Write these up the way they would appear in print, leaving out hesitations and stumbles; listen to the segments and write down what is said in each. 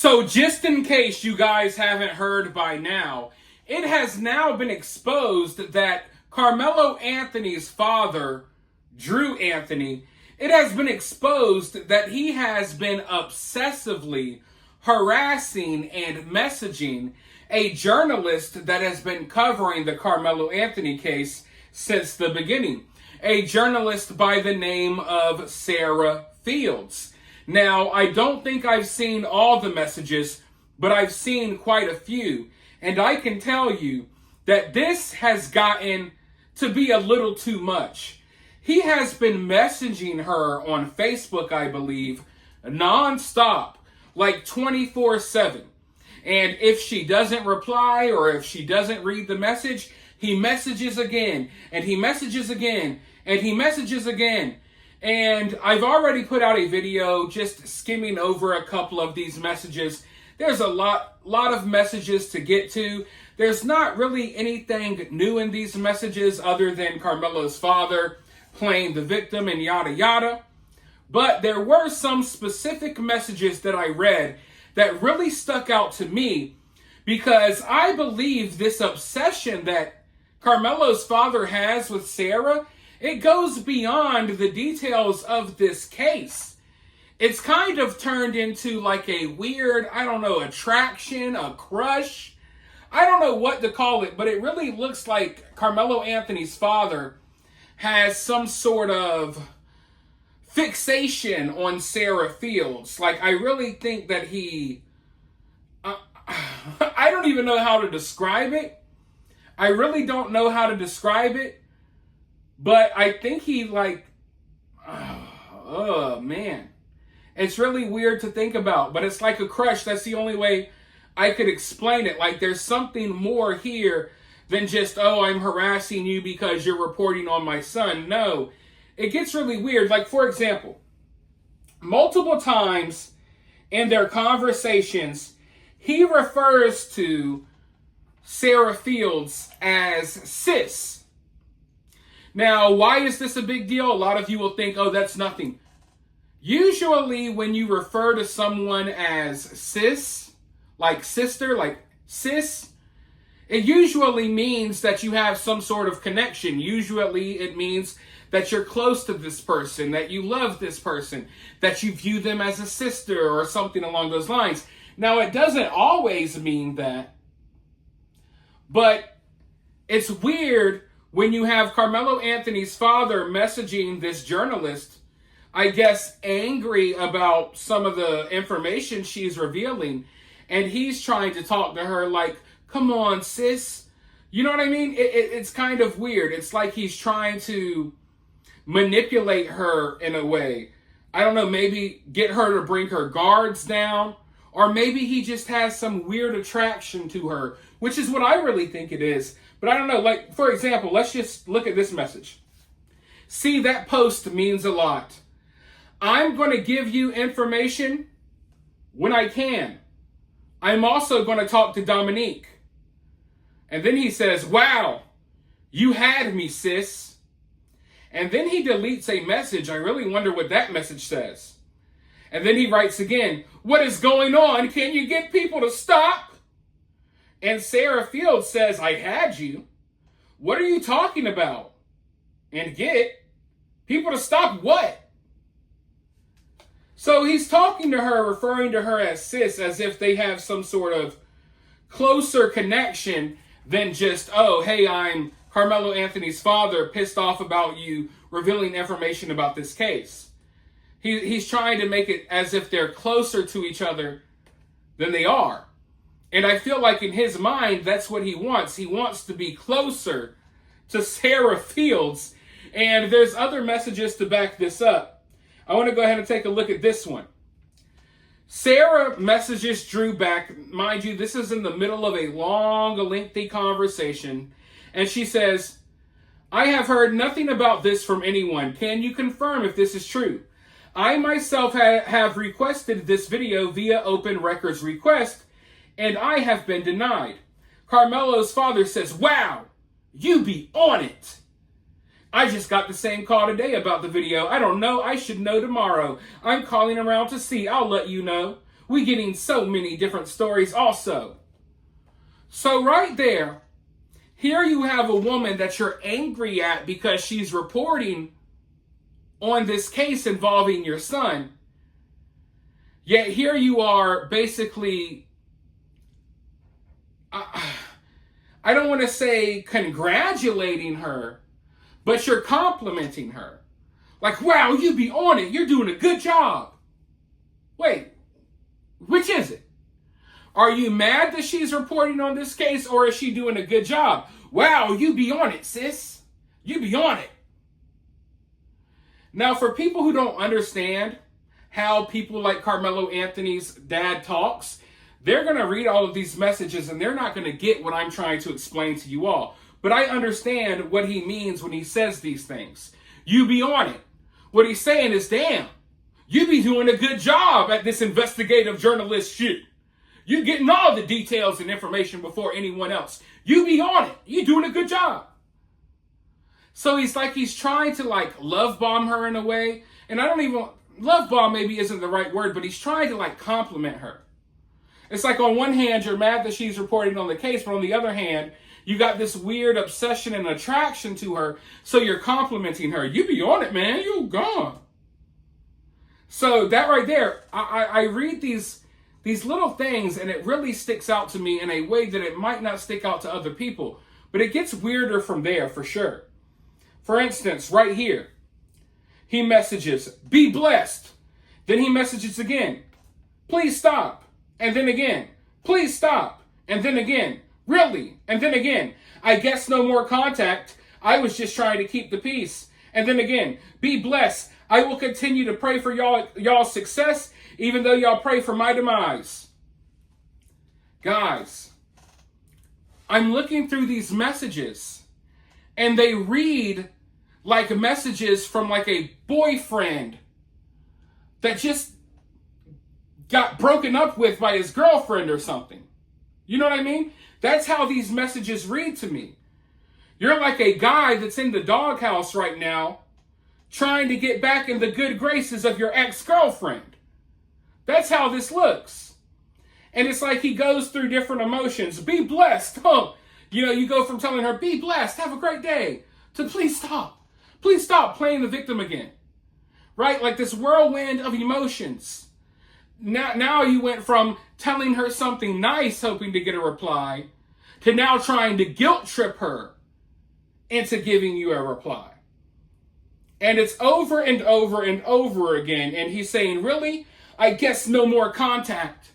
So just in case you guys haven't heard by now, it has now been exposed that Carmelo Anthony's father, Drew Anthony, it has been exposed that he has been obsessively harassing and messaging a journalist that has been covering the Carmelo Anthony case since the beginning. A journalist by the name of Sarah Fields. Now, I don't think I've seen all the messages, but I've seen quite a few. And I can tell you that this has gotten to be a little too much. He has been messaging her on Facebook, I believe, nonstop, like 24/7. And if she doesn't reply or if she doesn't read the message, he messages again, and he messages again, and he messages again. And I've already put out a video just skimming over a couple of these messages. There's a lot of messages to get to. There's not really anything new in these messages other than Carmelo's father playing the victim and yada yada. But there were some specific messages that I read that really stuck out to me because I believe this obsession that Carmelo's father has with Sarah, it goes beyond the details of this case. It's kind of turned into like a weird, I don't know, attraction, a crush. I don't know what to call it, but it really looks like Carmelo Anthony's father has some sort of fixation on Sarah Fields. Like, I really think that he... I don't even know how to describe it. I really don't know how to describe it. But I think he oh man. It's really weird to think about, but it's like a crush. That's the only way I could explain it. Like there's something more here than just, oh, I'm harassing you because you're reporting on my son. No, it gets really weird. Like, for example, multiple times in their conversations, he refers to Sarah Fields as sis. Now, why is this a big deal? A lot of you will think, oh, that's nothing. Usually when you refer to someone as sis, like sister, like sis, it usually means that you have some sort of connection. Usually it means that you're close to this person, that you love this person, that you view them as a sister or something along those lines. Now, it doesn't always mean that, but it's weird when you have Carmelo Anthony's father messaging this journalist, I guess angry about some of the information she's revealing, and he's trying to talk to her like, come on, sis. You know what I mean? It's kind of weird. It's like he's trying to manipulate her in a way. I don't know, maybe get her to bring her guards down, or maybe he just has some weird attraction to her, which is what I really think it is. But I don't know, like, for example, let's just look at this message. See, that post means a lot. I'm going to give you information when I can. I'm also going to talk to Dominique. And then he says, wow, you had me, sis. And then he deletes a message. I really wonder what that message says. And then he writes again, what is going on? Can you get people to stop? And Sarah Fields says, I had you. What are you talking about? And get people to stop what? So he's talking to her, referring to her as sis, as if they have some sort of closer connection than just, oh, hey, I'm Carmelo Anthony's father, pissed off about you revealing information about this case. He's trying to make it as if they're closer to each other than they are. And I feel like in his mind, that's what he wants. He wants to be closer to Sarah Fields. And there's other messages to back this up. I want to go ahead and take a look at this one. Sarah messages Drew back. Mind you, this is in the middle of a long, lengthy conversation. And she says, I have heard nothing about this from anyone. Can you confirm if this is true? I myself have requested this video via Open Records request, and I have been denied. Carmelo's father says, wow, you be on it. I just got the same call today about the video. I don't know. I should know tomorrow. I'm calling around to see. I'll let you know. We getting so many different stories also. So right there, here you have a woman that you're angry at because she's reporting on this case involving your son. Yet here you are basically, I don't want to say congratulating her, but you're complimenting her. Like, wow, you be on it. You're doing a good job. Wait, which is it? Are you mad that she's reporting on this case, or is she doing a good job? Wow, you be on it, sis. You be on it. Now, for people who don't understand how people like Carmelo Anthony's dad talks, they're going to read all of these messages and they're not going to get what I'm trying to explain to you all. But I understand what he means when he says these things. You be on it. What he's saying is, damn, you be doing a good job at this investigative journalist shit. You getting all the details and information before anyone else. You be on it. You doing a good job. So he's trying to love bomb her in a way. And I don't even, love bomb maybe isn't the right word, but he's trying to compliment her. It's like on one hand, you're mad that she's reporting on the case, but on the other hand, you got this weird obsession and attraction to her, so you're complimenting her. You be on it, man. You gone. So that right there, I read these little things, and it really sticks out to me in a way that it might not stick out to other people. But it gets weirder from there, for sure. For instance, right here, he messages, be blessed. Then he messages again, please stop. And then again, please stop. And then again, really? And then again, I guess no more contact. I was just trying to keep the peace. And then again, be blessed. I will continue to pray for y'all's success, even though y'all pray for my demise. Guys, I'm looking through these messages, and they read like messages from a boyfriend that just got broken up with by his girlfriend or something. You know what I mean? That's how these messages read to me. You're like a guy that's in the doghouse right now trying to get back in the good graces of your ex-girlfriend. That's how this looks. And it's like he goes through different emotions. Be blessed. Oh, you go from telling her, be blessed, have a great day, to please stop. Please stop playing the victim again. Right? Like this whirlwind of emotions. Now you went from telling her something nice, hoping to get a reply, to now trying to guilt trip her into giving you a reply. And it's over and over and over again. And he's saying, really? I guess no more contact.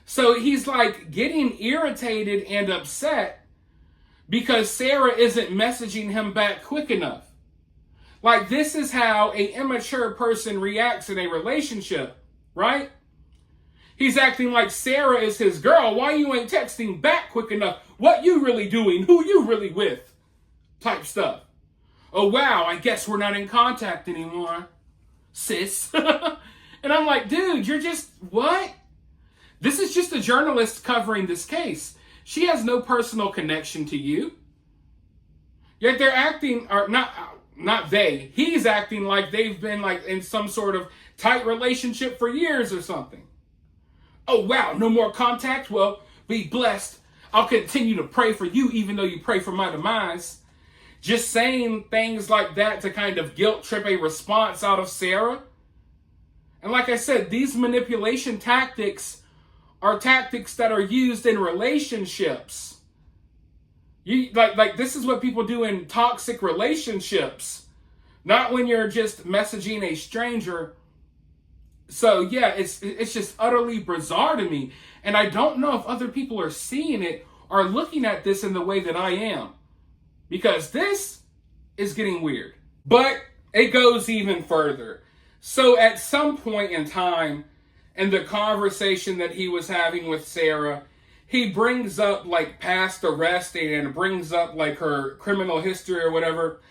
So he's getting irritated and upset because Sarah isn't messaging him back quick enough. This is how an immature person reacts in a relationship, right? He's acting like Sarah is his girl. Why you ain't texting back quick enough? What you really doing? Who you really with? Type stuff. Oh, wow, I guess we're not in contact anymore, sis. And I'm like, dude, you're just, what? This is just a journalist covering this case. She has no personal connection to you. Yet they're acting, or not they, he's acting like they've been in some sort of tight relationship for years or something. Oh, wow, no more contact? Well, be blessed. I'll continue to pray for you even though you pray for my demise. Just saying things like that to kind of guilt trip a response out of Sarah. And like I said, these manipulation tactics are tactics that are used in relationships. This is what people do in toxic relationships, not when you're just messaging a stranger. So yeah, it's just utterly bizarre to me. And I don't know if other people are seeing it or looking at this in the way that I am. Because this is getting weird. But it goes even further. So at some point in time, in the conversation that he was having with Sarah, he brings up past arrest and brings up her criminal history or whatever.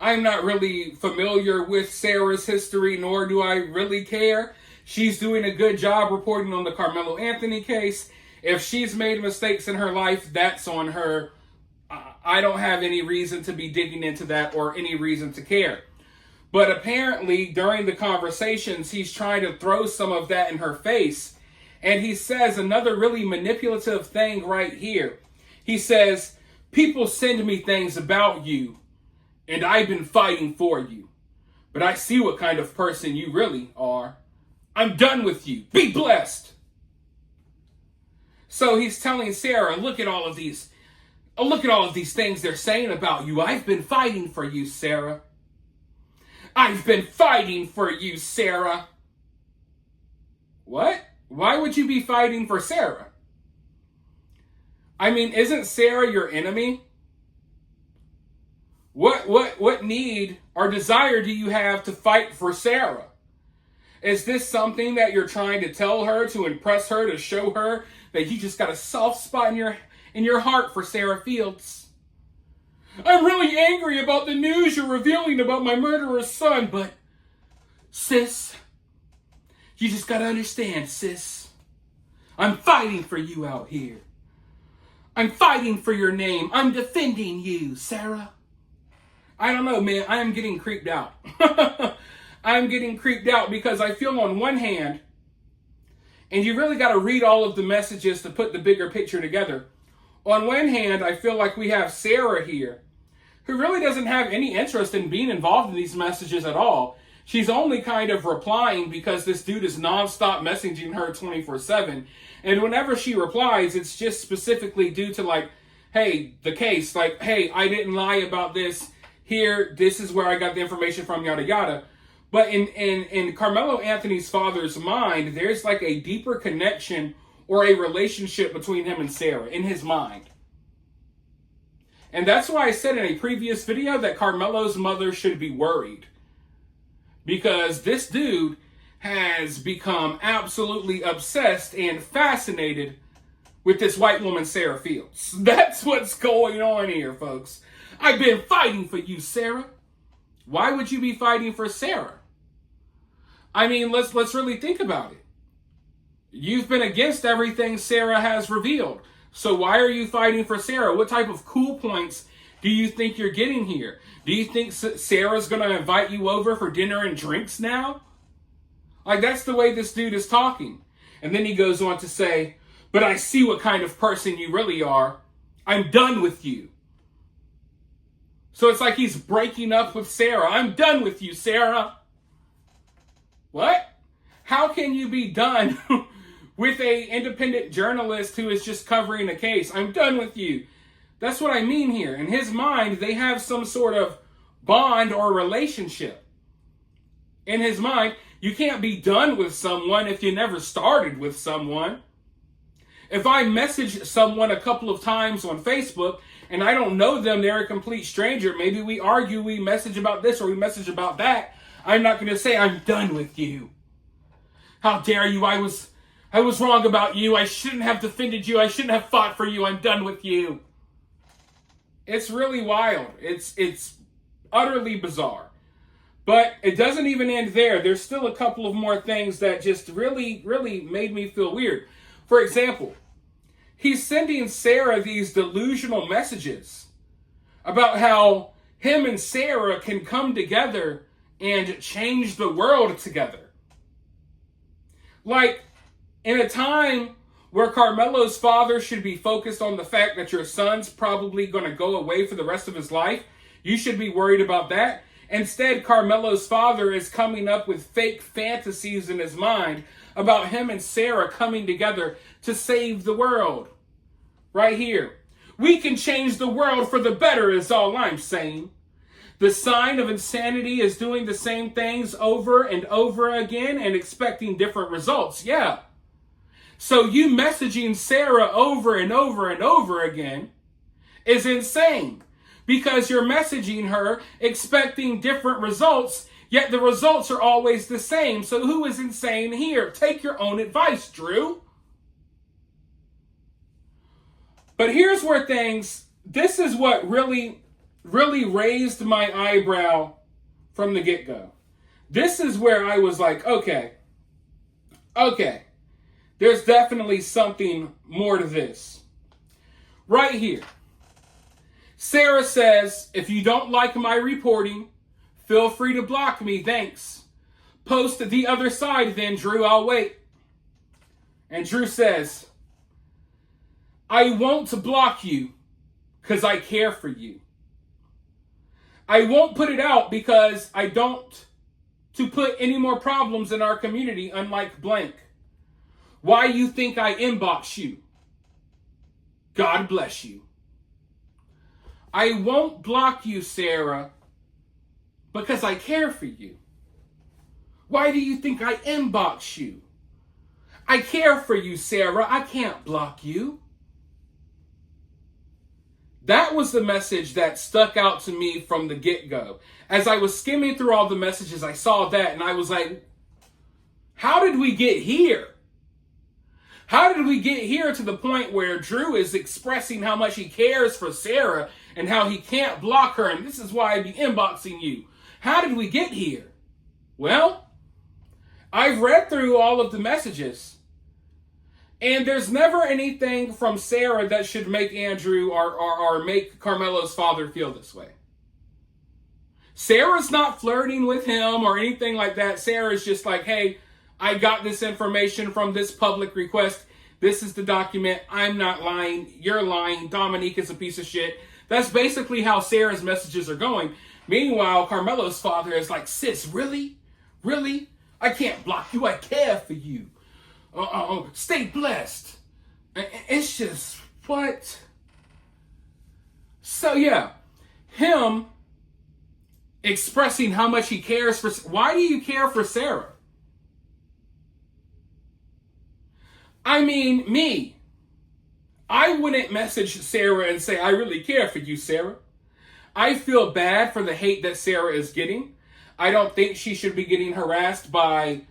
I'm not really familiar with Sarah's history, nor do I really care. She's doing a good job reporting on the Carmelo Anthony case. If she's made mistakes in her life, that's on her. I don't have any reason to be digging into that or any reason to care. But apparently, during the conversations, he's trying to throw some of that in her face. And he says another really manipulative thing right here. He says, people send me things about you, and I've been fighting for you. But I see what kind of person you really are. I'm done with you. Be blessed. So he's telling Sarah, look at all of these things they're saying about you. I've been fighting for you, Sarah. I've been fighting for you, Sarah. What? Why would you be fighting for Sarah? I mean, isn't Sarah your enemy? What need or desire do you have to fight for Sarah? Is this something that you're trying to tell her, to impress her, to show her that you just got a soft spot in your heart for Sarah Fields? I'm really angry about the news you're revealing about my murderer's son, but sis, you just gotta understand, sis. I'm fighting for you out here. I'm fighting for your name. I'm defending you, Sarah. I don't know, man. I am getting creeped out. I'm getting creeped out because I feel on one hand, and you really got to read all of the messages to put the bigger picture together. On one hand, I feel like we have Sarah here, who really doesn't have any interest in being involved in these messages at all. She's only kind of replying because this dude is nonstop messaging her 24/7. And whenever she replies, it's just specifically due to like, hey, the case, like, hey, I didn't lie about this. Here, this is where I got the information from, yada, yada. But in Carmelo Anthony's father's mind, there's like a deeper connection or a relationship between him and Sarah in his mind. And that's why I said in a previous video that Carmelo's mother should be worried. Because this dude has become absolutely obsessed and fascinated with this white woman, Sarah Fields. That's what's going on here, folks. I've been fighting for you, Sarah. Why would you be fighting for Sarah? I mean, let's really think about it. You've been against everything Sarah has revealed. So why are you fighting for Sarah? What type of cool points do you think you're getting here? Do you think Sarah's going to invite you over for dinner and drinks now? Like, that's the way this dude is talking. And then he goes on to say, but I see what kind of person you really are. I'm done with you. So it's like he's breaking up with Sarah. I'm done with you, Sarah. What? How can you be done with a independent journalist who is just covering a case? I'm done with you. That's what I mean here. In his mind, they have some sort of bond or relationship. In his mind, you can't be done with someone if you never started with someone. If I message someone a couple of times on Facebook and I don't know them, they're a complete stranger. Maybe we argue, we message about this or we message about that. I'm not going to say I'm done with you. How dare you? I was wrong about you. I shouldn't have defended you. I shouldn't have fought for you. I'm done with you. It's really wild. It's utterly bizarre. But it doesn't even end there. There's still a couple of more things that just really, really made me feel weird. For example, he's sending Sarah these delusional messages about how him and Sarah can come together and change the world together. Like, in a time where Carmelo's father should be focused on the fact that your son's probably going to go away for the rest of his life, you should be worried about that. Instead, Carmelo's father is coming up with fake fantasies in his mind about him and Sarah coming together to save the world. Right here. We can change the world for the better is all I'm saying. The sign of insanity is doing the same things over and over again and expecting different results. Yeah. So you messaging Sarah over and over and over again is insane. Because you're messaging her expecting different results, yet the results are always the same. So who is insane here? Take your own advice, Drew. But here's where this is what really raised my eyebrow from the get-go. This is where I was like, okay, there's definitely something more to this. Right here. Sarah says, if you don't like my reporting, feel free to block me, thanks. Post the other side then, Drew, I'll wait. And Drew says, I won't block you because I care for you. I won't put it out because I don't to put any more problems in our community, unlike blank. Why you think I inbox you? God bless you. I won't block you, Sarah, because I care for you. Why do you think I inbox you? I care for you, Sarah. I can't block you. That was the message that stuck out to me from the get-go. As I was skimming through all the messages, I saw that and I was like, how did we get here? How did we get here to the point where Drew is expressing how much he cares for Sarah and how he can't block her, and this is why I be inboxing you? How did we get here? Well, I've read through all of the messages, and there's never anything from Sarah that should make Andrew or make Kamelo's father feel this way. Sarah's not flirting with him or anything like that. Sarah's just like, hey, I got this information from this public request. This is the document. I'm not lying. You're lying. Dominique is a piece of shit. That's basically how Sarah's messages are going. Meanwhile, Kamelo's father is like, sis, really? Really? I can't block you. I care for you. Stay blessed. It's just, what? So yeah, him expressing how much he cares for, why do you care for Sarah? I mean, me. I wouldn't message Sarah and say, I really care for you, Sarah. I feel bad for the hate that Sarah is getting. I don't think she should be getting harassed by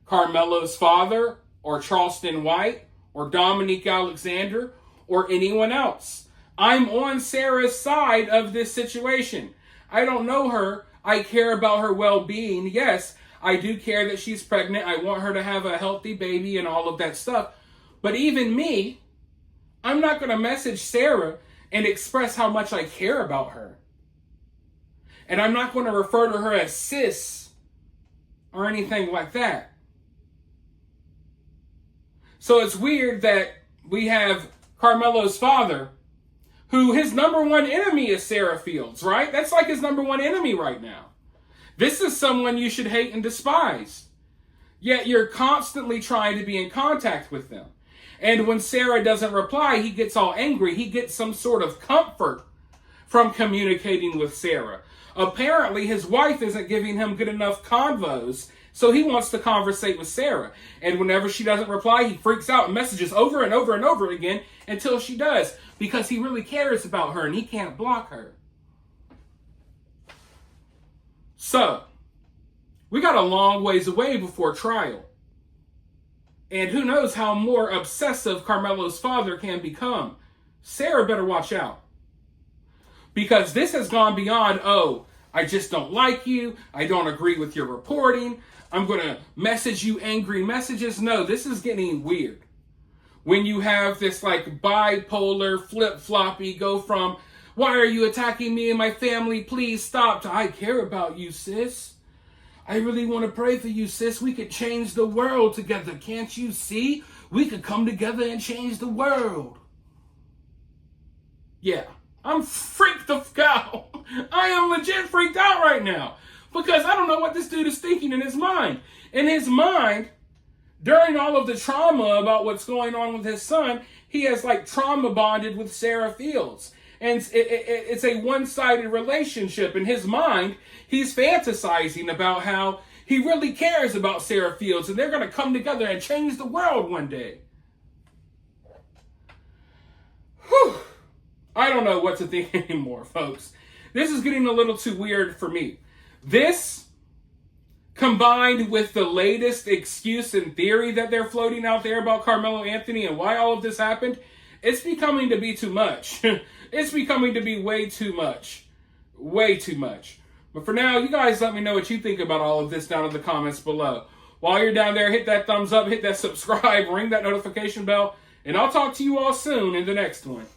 Kamelo's father or Charleston White or Dominique Alexander or anyone else. I'm on Sarah's side of this situation. I don't know her. I care about her well-being. Yes, I do care that she's pregnant. I want her to have a healthy baby and all of that stuff. But even me, I'm not going to message Sarah and express how much I care about her. And I'm not going to refer to her as sis or anything like that. So it's weird that we have Kamelo's father, who his number one enemy is Sarah Fields, right? That's like his number one enemy right now. This is someone you should hate and despise. Yet you're constantly trying to be in contact with them. And when Sarah doesn't reply, he gets all angry. He gets some sort of comfort from communicating with Sarah. Apparently, his wife isn't giving him good enough convos, so he wants to conversate with Sarah. And whenever she doesn't reply, he freaks out and messages over and over and over again until she does, because he really cares about her and he can't block her. So, we got a long ways away before trial. And who knows how more obsessive Kamelo's father can become. Sarah better watch out. Because this has gone beyond, oh, I just don't like you. I don't agree with your reporting. I'm going to message you angry messages. No, this is getting weird. When you have this like bipolar flip-floppy go from, why are you attacking me and my family? Please stop, to I care about you, sis. I really want to pray for you, sis. We could change the world together. Can't you see? We could come together and change the world. Yeah, I'm freaked the fuck out. I am legit freaked out right now. Because I don't know what this dude is thinking in his mind. In his mind, during all of the trauma about what's going on with his son, he has like trauma bonded with Sarah Fields. And it's a one-sided relationship. In his mind, he's fantasizing about how he really cares about Sarah Fields and they're going to come together and change the world one day. Whew. I don't know what to think anymore, folks. This is getting a little too weird for me. This, combined with the latest excuse and theory that they're floating out there about Carmelo Anthony and why all of this happened, it's becoming to be too much. It's becoming to be way too much. Way too much. But for now, you guys let me know what you think about all of this down in the comments below. While you're down there, hit that thumbs up, hit that subscribe, ring that notification bell, and I'll talk to you all soon in the next one.